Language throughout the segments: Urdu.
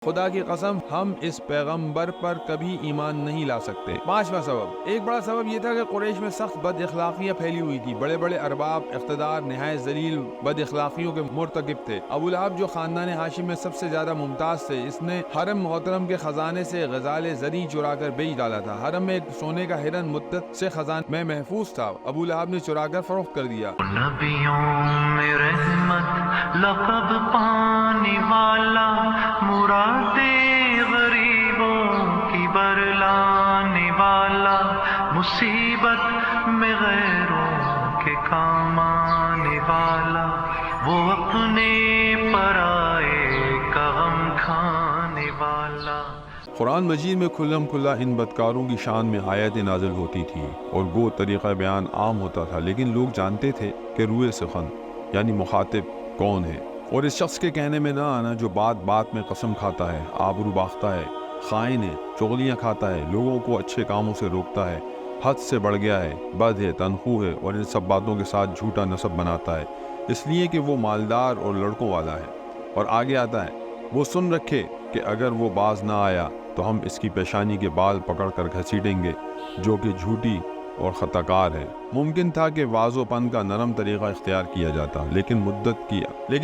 خدا کی قسم ہم اس پیغمبر پر کبھی ایمان نہیں لا سکتے۔ پانچواں سبب، ایک بڑا سبب یہ تھا کہ قریش میں سخت بد اخلاقیاں پھیلی ہوئی تھی۔ بڑے بڑے ارباب اقتدار نہایت ذلیل بد اخلاقیوں کے مرتکب تھے۔ ابو لہب جو خاندان ہاشم میں سب سے زیادہ ممتاز تھے، اس نے حرم محترم کے خزانے سے غزال زری چرا کر بیچ ڈالا تھا۔ حرم میں ایک سونے کا ہرن مدت سے خزانے میں محفوظ تھا، ابو لہب نے چرا کر فروخت کر دیا۔ نبیوں میں رحمت لقب پانے والا، مرادیں غریبوں کی برلانے والا، مصیبت میں غیروں کے کام آنے والا، وہ اپنے پرائے کا غم کھانے والا۔ قرآن مجید میں کھلم کھلا ان بدکاروں کی شان میں آیتیں نازل ہوتی تھی اور گو طریقہ بیان عام ہوتا تھا، لیکن لوگ جانتے تھے کہ روئے سخن یعنی مخاطب کون ہے، اور اس شخص کے کہنے میں نہ آنا جو بات بات میں قسم کھاتا ہے، آبرو باختہ ہے، خائن ہے، چغلیاں کھاتا ہے، لوگوں کو اچھے کاموں سے روکتا ہے، حد سے بڑھ گیا ہے، بد ہے، تنخو ہے، اور ان سب باتوں کے ساتھ جھوٹا نسب بناتا ہے اس لیے کہ وہ مالدار اور لڑکوں والا ہے۔ اور آگے آتا ہے، وہ سن رکھے کہ اگر وہ باز نہ آیا تو ہم اس کی پیشانی کے بال پکڑ کر گھسیٹیں گے، جو کہ جھوٹی اور خطا کار ہے۔ ممکن تھا کہ واض و پن کا نرم طریقہ اختیار کیا جاتا، لیکن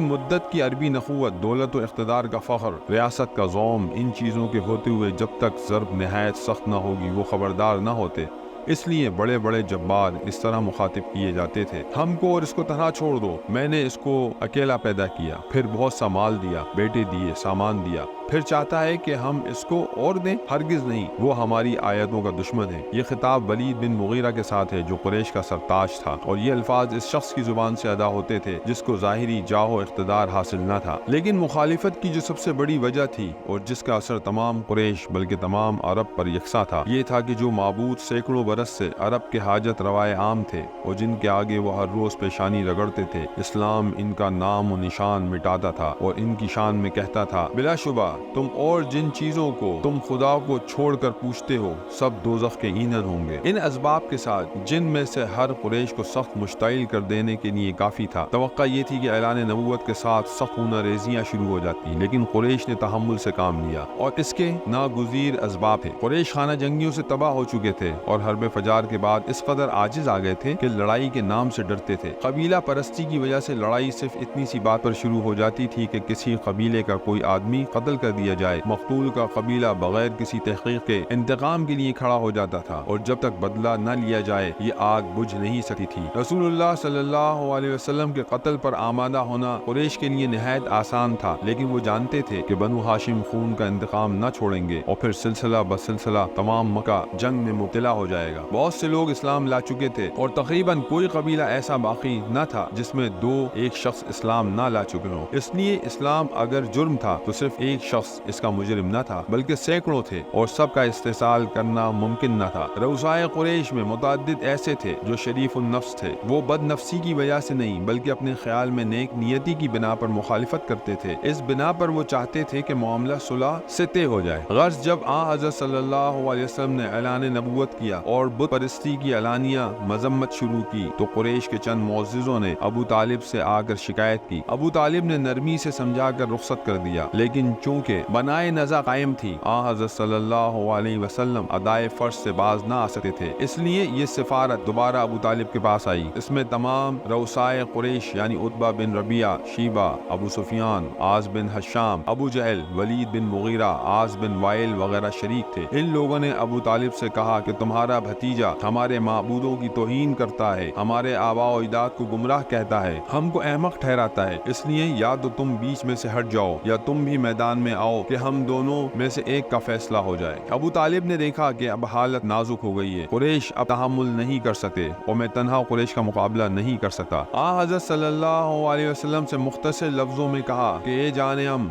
مدت کی عربی نخوت، دولت و اقتدار کا فخر، ریاست کا زوم، ان چیزوں کے ہوتے ہوئے جب تک ضرب نہایت سخت نہ ہوگی وہ خبردار نہ ہوتے، اس لیے بڑے بڑے جبار اس طرح مخاطب کیے جاتے تھے، ہم کو اور اس کو تنہا چھوڑ دو، میں نے اس کو اکیلا پیدا کیا، پھر بہت سا مال دیا، بیٹے دیے، سامان دیا، پھر چاہتا ہے کہ ہم اس کو اور دیں، ہرگز نہیں، وہ ہماری آیتوں کا دشمن ہے۔ یہ خطاب ولید بن مغیرہ کے ساتھ ہے جو قریش کا سرتاج تھا، اور یہ الفاظ اس شخص کی زبان سے ادا ہوتے تھے جس کو ظاہری جاہ و اقتدار حاصل نہ تھا، لیکن مخالفت کی جو سب سے بڑی وجہ تھی اور جس کا اثر تمام قریش بلکہ تمام عرب پر یکساں تھا، یہ تھا کہ جو معبود سینکڑوں برس سے عرب کے حاجت روائے عام تھے اور جن کے آگے وہ ہر روز پیشانی رگڑتے تھے، اسلام ان کا نام و نشان مٹاتا تھا اور ان کی شان میں کہتا تھا، بلا شبہ تم اور جن چیزوں کو تم خدا کو چھوڑ کر پوچھتے ہو سب دوزخ کے ایندھن ہوں گے۔ ان اسباب کے ساتھ جن میں سے ہر قریش کو سخت مشتعل کر دینے کے لیے کافی تھا، توقع یہ تھی کہ اعلان نبوت کے ساتھ سخت خونہ ریزیاں شروع ہو جاتی، لیکن قریش نے تحمل سے کام لیا اور اس کے ناگزیر اسباب تھے۔ قریش خانہ جنگیوں سے تباہ ہو چکے تھے اور حرب فجار کے بعد اس قدر عاجز آ گئے تھے کہ لڑائی کے نام سے ڈرتے تھے۔ قبیلہ پرستی کی وجہ سے لڑائی صرف اتنی سی بات پر شروع ہو جاتی تھی کہ کسی قبیلے کا کوئی آدمی قتل کر دیا جائے، مقتول کا قبیلہ بغیر کسی تحقیق کے انتقام کے لیے کھڑا ہو جاتا تھا، اور جب تک بدلہ نہ لیا جائے یہ آگ بجھ نہیں سکتی تھی۔ رسول اللہ صلی اللہ علیہ وسلم کے قتل پر آمادہ ہونا قریش کے لیے نہایت آسان تھا، لیکن وہ جانتے تھے کہ بنو ہاشم خون کا انتقام نہ چھوڑیں گے اور پھر سلسلہ بسلسلہ تمام مکہ جنگ میں مبتلا ہو جائے گا۔ بہت سے لوگ اسلام لا چکے تھے اور تقریباً کوئی قبیلہ ایسا باقی نہ تھا جس میں ایک شخص اسلام نہ لا چکے ہوں۔ اس لیے اسلام اگر جرم تھا تو صرف ایک شخص اس کا مجرم نہ تھا بلکہ سینکڑوں تھے اور سب کا استحصال کرنا ممکن نہ تھا۔ رؤسائے قریش میں متعدد ایسے تھے جو شریف النفس تھے، وہ بد نفسی کی وجہ سے نہیں بلکہ اپنے خیال میں نیک نیتی کی بنا پر مخالفت کرتے تھے، اس بنا پر وہ چاہتے تھے کہ معاملہ صلح سے طے ہو جائے۔ غرض جب حضرت صلی اللہ علیہ وسلم نے اعلان نبوت کیا اور بت پرستی کی علانیہ مذمت شروع کی تو قریش کے چند معززوں نے ابو طالب سے آ کر شکایت کی۔ ابو طالب نے نرمی سے سمجھا کر رخصت کر دیا، لیکن چونکہ بنائے نزا قائم تھی، حضرت صلی اللہ علیہ وسلم ادائے فرض سے باز نہ آ سکتے تھے، اس لیے یہ سفارت دوبارہ ابو طالب کے پاس آئی۔ اس میں تمام رؤسائے قریش یعنی عتبہ بن ربیعہ، شیبہ، ابو سفیان، عاص بن ہشام، ابو جہل، ولید بن مغیرہ، عاص بن وائل وغیرہ شریک تھے۔ ان لوگوں نے ابو طالب سے کہا کہ تمہارا بھتیجا ہمارے معبودوں کی توہین کرتا ہے، ہمارے آباء و اجداد کو گمراہ کہتا ہے، ہم کو احمق ٹھہراتا ہے، اس لیے یا تو تم بیچ میں سے ہٹ جاؤ یا تم بھی میدان میں آؤ کہ ہم دونوں میں سے ایک کا فیصلہ ہو جائے۔ ابو طالب نے دیکھا کہ اب حالت نازک ہو گئی ہے، قریش اب تحمل نہیں کر سکتے اور میں تنہا قریش کا مقابلہ نہیں کر سکتا۔ حضرت صلی اللہ علیہ وسلم سے مختصر لفظوں میں کہا کہ اے جان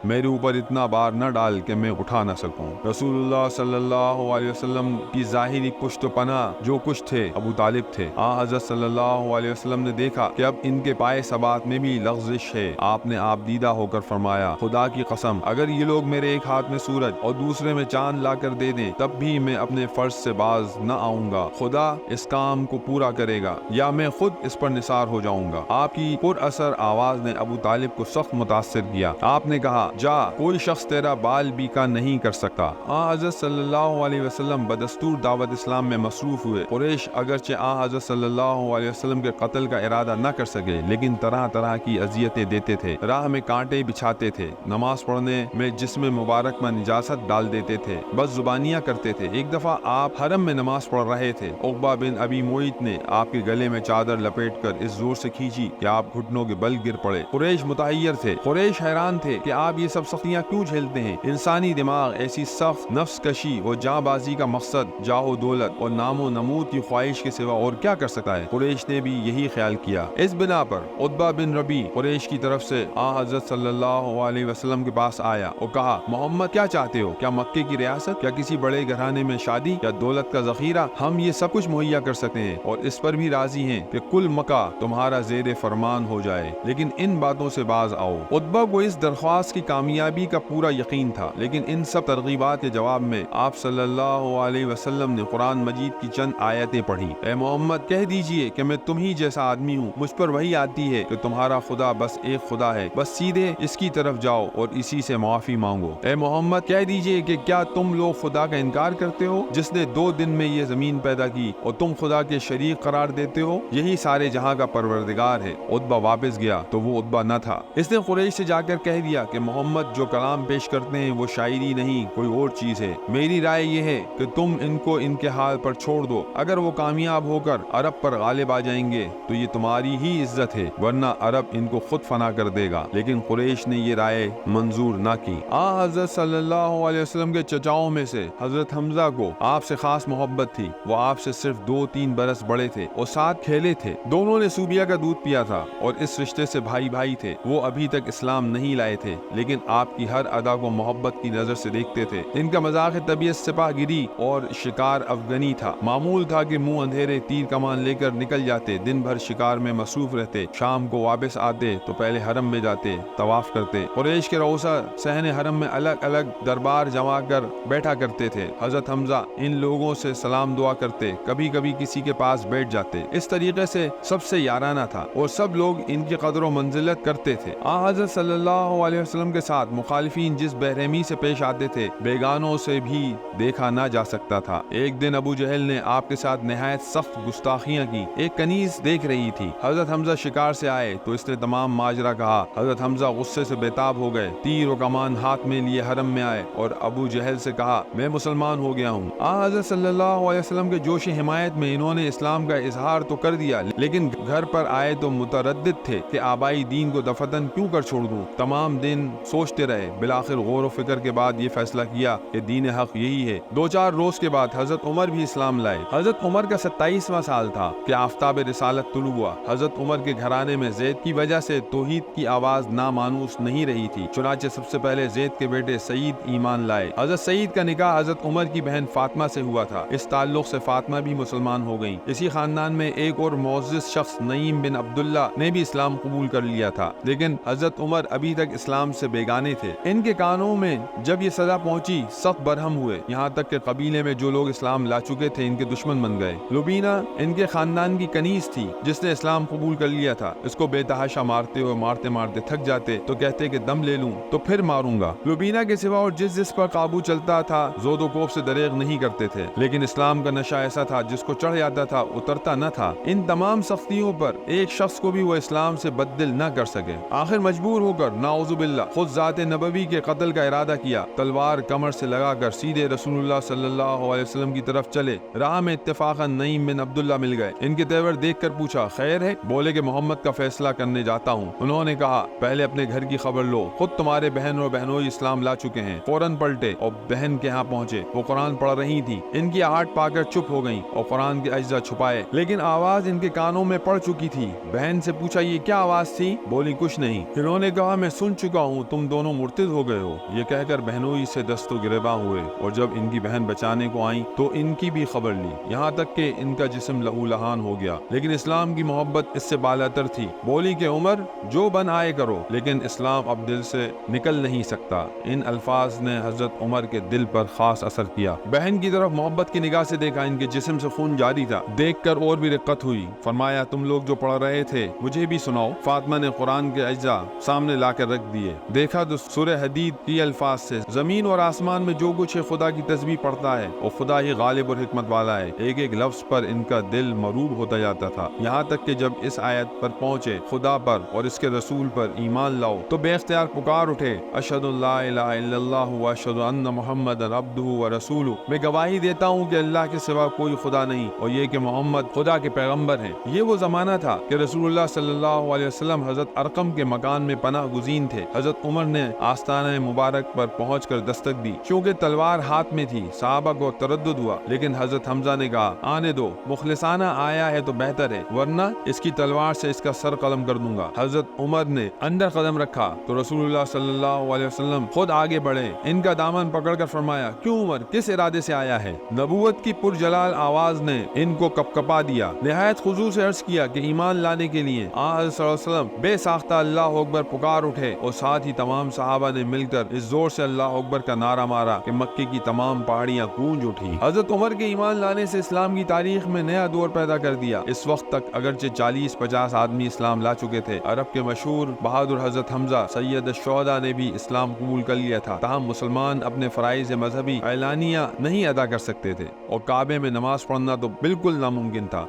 میرے اوپر اتنا بار نہ ڈال کہ میں اٹھا نہ سکوں۔ رسول اللہ صلی اللہ علیہ وسلم کی ظاہری پشت و پناہ جو کچھ تھے ابو طالب تھے۔ حضرت صلی اللہ علیہ وسلم نے دیکھا کہ اب ان کے پائے ثبات میں بھی لغزش ہے، آپ نے آپ دیدہ ہو کر فرمایا، خدا کی قسم اگر یہ یہ لوگ میرے ایک ہاتھ میں سورج اور دوسرے میں چاند لا کر دے دیں تب بھی میں اپنے فرض سے باز نہ آؤں گا، خدا اس کام کو پورا کرے گا یا میں خود اس پر نثار ہو جاؤں گا۔ آپ کی پر اثر آواز نے ابو طالب کو سخت متاثر کیا۔ آپ نے کہا، جا، کوئی شخص تیرا بال بیکا نہیں کر سکتا۔ حضرت صلی اللہ علیہ وسلم بدستور دعوت اسلام میں مصروف ہوئے۔ قریش اگرچہ حضرت صلی اللہ علیہ وسلم کے قتل کا ارادہ نہ کر سکے لیکن طرح طرح کی اذیتیں دیتے تھے، راہ میں کانٹے بچھاتے تھے، نماز پڑھنے میں جسم مبارک میں نجاست ڈال دیتے تھے، بس زبانیاں کرتے تھے۔ ایک دفعہ آپ حرم میں نماز پڑھ رہے تھے، عقبہ بن ابی معیط نے آپ کے گلے میں چادر لپیٹ کر اس زور سے کھینچی کہ آپ گھٹنوں کے بل گر پڑے۔ قریش متحیر تھے، قریش حیران تھے کہ آپ یہ سب سختیاں کیوں جھیلتے ہیں؟ انسانی دماغ ایسی سخت نفس کشی اور جاں بازی کا مقصد جاہ و دولت اور نام و نمود کی خواہش کے سوا اور کیا کر سکتا ہے؟ قریش نے بھی یہی خیال کیا۔ اس بنا پر عتبہ بن ربی قریش کی طرف سے حضرت صلی اللہ علیہ وسلم کے پاس آیا اور کہا، محمد کیا چاہتے ہو؟ کیا مکے کی ریاست؟ کیا کسی بڑے گھرانے میں شادی؟ یا دولت کا ذخیرہ؟ ہم یہ سب کچھ مہیا کر سکتے ہیں اور اس پر بھی راضی ہیں کہ کل مکہ تمہارا زیر فرمان ہو جائے، لیکن ان باتوں سے باز آؤ۔ عتبہ کو اس درخواست کی کامیابی کا پورا یقین تھا، لیکن ان سب ترغیبات کے جواب میں آپ صلی اللہ علیہ وسلم نے قرآن مجید کی چند آیتیں پڑھی۔ اے محمد، کہہ دیجئے کہ میں تم ہی جیسا آدمی ہوں، مجھ پر وہی آتی ہے کہ تمہارا خدا بس ایک خدا ہے، بس سیدھے اس کی طرف جاؤ اور اسی سے معافی مانگو۔ اے محمد، کہہ دیجئے کہ کیا تم لوگ خدا کا انکار کرتے ہو جس نے 2 دن میں یہ زمین پیدا کی اور تم خدا کے شریک قرار دیتے ہو؟ یہی سارے جہاں کا پروردگار ہے۔ عتبہ واپس گیا تو وہ عتبہ نہ تھا۔ اس نے قریش سے جا کر کہہ دیا کہ محمد جو کلام پیش کرتے ہیں وہ شاعری نہیں، کوئی اور چیز ہے۔ میری رائے یہ ہے کہ تم ان کو ان کے حال پر چھوڑ دو، اگر وہ کامیاب ہو کر عرب پر غالب آ جائیں گے تو یہ تمہاری ہی عزت ہے، ورنہ عرب ان کو خود فنا کر دے گا۔ لیکن قریش نے یہ رائے منظور نہ کی۔ حضرت صلی اللہ علیہ وسلم کے چچاؤں میں سے حضرت حمزہ کو آپ سے خاص محبت تھی۔ وہ آپ سے صرف 2-3 برس بڑے تھے اور ساتھ کھیلے تھے۔ دونوں نے سوبیا کا دودھ پیا تھا اور اس رشتے سے بھائی بھائی تھے۔ وہ ابھی تک اسلام نہیں لائے تھے لیکن آپ کی ہر ادا کو محبت کی نظر سے دیکھتے تھے۔ ان کا مذاق طبیعت سپاہ گیری اور شکار افغانی تھا۔ معمول تھا کہ منہ اندھیرے تیر کمان لے کر نکل جاتے، دن بھر شکار میں مصروف رہتے، شام کو واپس آتے تو پہلے حرم میں جاتے، طواف کرتے۔ قریش کے رؤسا صحن حرم میں الگ الگ دربار جما کر بیٹھا کرتے تھے۔ حضرت حمزہ ان لوگوں سے سلام دعا کرتے، کبھی کبھی کسی کے پاس بیٹھ جاتے۔ اس طریقے سے سب سے یارانہ تھا اور سب لوگ ان کی قدر و منزلت کرتے تھے۔ حضرت صلی اللہ علیہ وسلم کے ساتھ مخالفین جس بےرحمی سے پیش آتے تھے بیگانوں سے بھی دیکھا نہ جا سکتا تھا۔ ایک دن ابو جہل نے آپ کے ساتھ نہایت سخت گستاخیاں کی۔ ایک کنیز دیکھ رہی تھی۔ حضرت حمزہ شکار سے آئے تو اس نے تمام ماجرا کہا۔ حضرت حمزہ غصے سے بےتاب ہو گئے، تیر و کمان ہاتھ میں لیے حرم میں آئے اور ابو جہل سے کہا، میں مسلمان ہو گیا ہوں۔ حضرت صلی اللہ علیہ وسلم کے جوش حمایت میں انہوں نے اسلام کا اظہار تو کر دیا لیکن گھر پر آئے تو متردد تھے کہ آبائی دین کو دفتن کیوں کر چھوڑ دوں۔ تمام دن سوچتے رہے، بالآخر غور و فکر کے بعد یہ فیصلہ کیا کہ دین حق یہی ہے۔ 2-4 روز کے بعد حضرت عمر بھی اسلام لائے۔ حضرت عمر کا 27واں سال تھا کہ آفتاب رسالت طلوع ہوا۔ حضرت عمر کے گھرانے میں زید کی وجہ سے توحید کی آواز نامانوس نہیں رہی تھی، چنانچہ سب سے پہلے زید کے بیٹے سعید ایمان لائے۔ حضرت سعید کا نکاح حضرت عمر کی بہن فاطمہ سے ہوا تھا۔ اس تعلق سے فاطمہ بھی مسلمان ہو گئیں۔ اسی خاندان میں ایک اور معزز شخص نعیم بن عبداللہ نے بھی اسلام قبول کر لیا تھا، لیکن حضرت عمر ابھی تک اسلام سے بیگانے تھے۔ ان کے کانوں میں جب یہ سزا پہنچی سخت برہم ہوئے، یہاں تک کہ قبیلے میں جو لوگ اسلام لا چکے تھے ان کے دشمن بن گئے۔ لبینہ ان کے خاندان کی کنیز تھی جس نے اسلام قبول کر لیا تھا۔ اس کو بے تحاشا مارتے ہوئے مارتے مارتے تھک جاتے تو کہتے کہ دم لے لوں تو پھر ماروں گا۔ لبینہ کے سوا اور جس پر قابو چلتا تھا زود و کوف سے دریغ نہیں کرتے تھے، لیکن اسلام کا نشہ ایسا تھا جس کو چڑھ جاتا تھا اترتا نہ تھا۔ ان تمام سختیوں پر ایک شخص کو بھی وہ اسلام سے بددل نہ کر سکے۔ آخر مجبور ہو کر نعوذ باللہ خود ذات نبوی کے قتل کا ارادہ کیا۔ تلوار کمر سے لگا کر سیدھے رسول اللہ صلی اللہ علیہ وسلم کی طرف چلے۔ راہ میں اتفاقاً نعیم بن عبداللہ مل گئے۔ ان کے تیور دیکھ کر پوچھا، خیر ہے؟ بولے کہ محمد کا فیصلہ کرنے جاتا ہوں۔ انہوں نے کہا، پہلے اپنے گھر کی خبر لو، خود تمہارے بہن اور بہنوئی اسلام لا چکے ہیں۔ فوراً پلٹے اور بہن کے ہاں پہنچے۔ وہ قرآن پڑھ رہی تھی۔ ان کی آہٹ پا کر چپ ہو گئیں اور قرآن کے اجزا چھپائے، لیکن آواز ان کے کانوں میں پڑ چکی تھی۔ بہن سے پوچھا، یہ کیا آواز تھی؟ بولی، کچھ نہیں۔ انہوں نے کہا، میں سن چکا ہوں، تم دونوں مرتد ہو گئے ہو۔ یہ کہہ کر بہنوئی سے دست و گریباں ہوئے اور جب ان کی بہن بچانے کو آئیں تو ان کی بھی خبر لی، یہاں تک کہ ان کا جسم لہو لہان ہو گیا، لیکن اسلام کی محبت اس سے بالاتر تھی۔ بولی کہ عمر جو بن آئے کرو، لیکن اسلام اب دل سے نکل نہیں سکتا۔ ان الفاظ نے حضرت عمر کے دل پر خاص اثر کیا۔ بہن کی طرف محبت کی نگاہ سے دیکھا، ان کے جسم سے خون جاری تھا۔ دیکھ کر اور بھی رقت ہوئی۔ فرمایا تم لوگ جو پڑھ رہے تھے مجھے بھی سناؤ۔ فاطمہ نے قرآن کے اجزاء سامنے لا کر رکھ دیے۔ دیکھا تو سورہ حدید کی الفاظ سے زمین اور آسمان میں جو کچھ ہے خدا کی تسبیح پڑھتا ہے اور خدا ہی غالب اور حکمت والا ہے۔ ایک ایک لفظ پر ان کا دل مروب ہوتا جاتا تھا، یہاں تک کہ جب اس آیت پر پہنچے خدا پر اور اس کے رسول پر ایمان لاؤ تو بے اختیار پکار اٹھے، اشہد ان لا الہ الا اللہ و اشہد ان محمد عبدہ و رسولہ، میں گواہی دیتا ہوں کہ اللہ کے سوا کوئی خدا نہیں اور یہ کہ محمد خدا کے پیغمبر ہیں۔ یہ وہ زمانہ تھا کہ رسول اللہ صلی اللہ علیہ وسلم حضرت ارقم کے مکان میں پناہ گزین تھے۔ حضرت عمر نے آستانہ مبارک پر پہنچ کر دستک دی، چونکہ تلوار ہاتھ میں تھی۔ صحابہ کو تردد ہوا، لیکن حضرت حمزہ نے کہا آنے دو، مخلصانہ آیا ہے تو بہتر ہے، ورنہ اس کی تلوار سے اس کا سر قلم کر دوں گا۔ حضرت عمر نے اندر قدم رکھا تو رسول اللہ صلی اللہ علیہ وسلم خود آگے بڑھے، ان کا دامن پکڑ کر فرمایا کیوں عمر، کس ارادے سے آیا ہے؟ نبوت کی پرجلال آواز نے ان کو کپکپا دیا۔ نہایت خضوع سے عرض کیا کہ ایمان لانے کے لیے آن صلی اللہ علیہ وسلم بے ساختہ اللہ اکبر پکار اٹھے اور ساتھ ہی تمام صحابہ نے مل کر اس زور سے اللہ اکبر کا نعرہ مارا کہ مکے کی تمام پہاڑیاں گونج اٹھی۔ حضرت عمر کے ایمان لانے سے اسلام کی تاریخ میں نیا دور پیدا کر دیا۔ اس وقت تک اگرچہ 40-50 آدمی اسلام لا چکے تھے، عرب کے مشہور بہادر حضرت حمزہ سید الشہداء نے بھی اسلام قبول کر لیا تھا، تاہم مسلمان اپنے فرائض مذہبی اعلانیہ نہیں ادا کر سکتے تھے اور کعبے میں نماز پڑھنا تو بالکل ناممکن تھا۔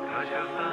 كشف